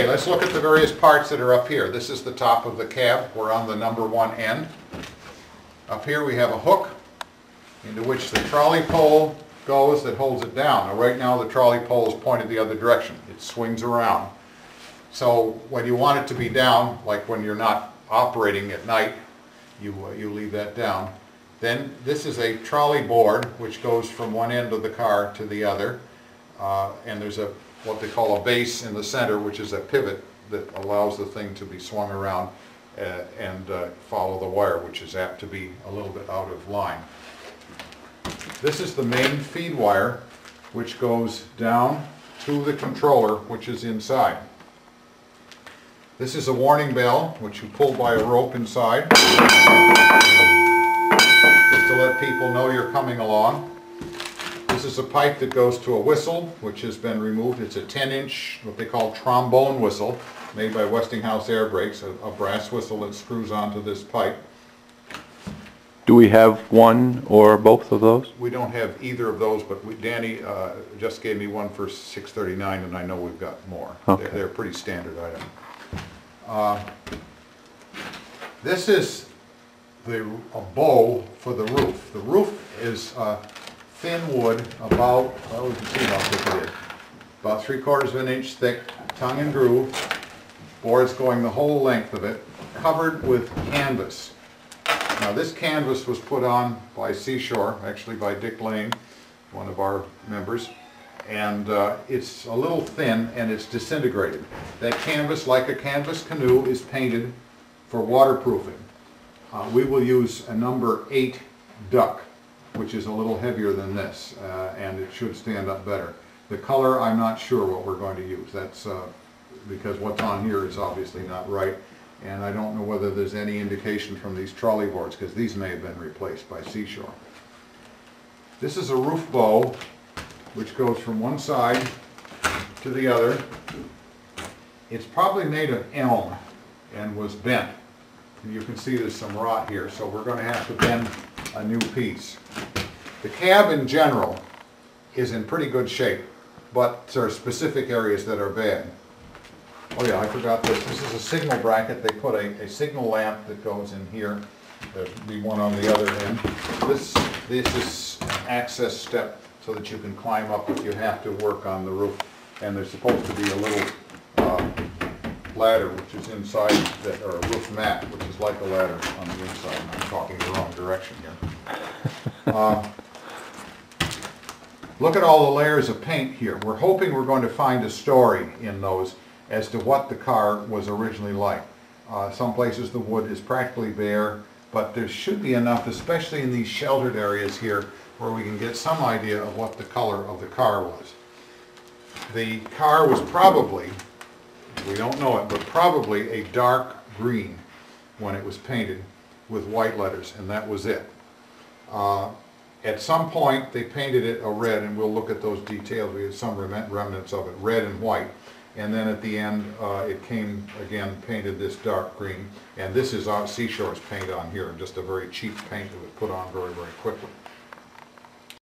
Okay, let's look at the various parts that are up here. This is the top of the cab. We're on the number 1 end. Up here we have a hook into which the trolley pole goes that holds it down. Now right now the trolley pole is pointed the other direction. It swings around. So when you want it to be down, like when you're not operating at night, you leave that down. Then this is a trolley board which goes from one end of the car to the other. And there's what they call a base in the center, which is a pivot that allows the thing to be swung around and follow the wire, which is apt to be a little bit out of line. This is the main feed wire, which goes down to the controller, which is inside. This is a warning bell, which you pull by a rope inside, just to let people know you're coming along. This is a pipe that goes to a whistle, which has been removed. It's a 10-inch, what they call trombone whistle, made by Westinghouse Air Brakes, a brass whistle that screws onto this pipe. Do we have one or both of those? We don't have either of those, but Danny just gave me one for 639, and I know we've got more. Okay. They're a pretty standard item. This is a bow for the roof. The roof is thin wood, about, well, we can see how thick it is, about 3/4 of an inch thick, tongue and groove, boards going the whole length of it, covered with canvas. Now this canvas was put on by Seashore, actually by Dick Lane, one of our members, and it's a little thin and it's disintegrated. That canvas, like a canvas canoe, is painted for waterproofing. We will use a number 8 duck, which is a little heavier than this, and it should stand up better. The color, I'm not sure what we're going to use. That's because what's on here is obviously not right, and I don't know whether there's any indication from these trolley boards, because these may have been replaced by Seashore. This is a roof bow, which goes from one side to the other. It's probably made of elm and was bent. You can see there's some rot here, so we're going to have to bend a new piece. The cab in general is in pretty good shape, but there are specific areas that are bad. Oh yeah, I forgot this. This is a signal bracket. They put a signal lamp that goes in here. There'll be one on the other end. This is an access step so that you can climb up if you have to work on the roof. And there's supposed to be a little ladder which is inside, or a roof mat, which is like a ladder on the inside. I'm talking the wrong direction here. Look at all the layers of paint here. We're hoping we're going to find a story in those as to what the car was originally like. Some places the wood is practically bare, but there should be enough, especially in these sheltered areas here, where we can get some idea of what the color of the car was. The car was probably, we don't know it, but probably a dark green when it was painted with white letters, and that was it. At some point they painted it a red, and we'll look at those details. We have some remnants of it, red and white. And then at the end it came again painted this dark green, and this is our Seashore's paint on here, just a very cheap paint that was put on very, very quickly.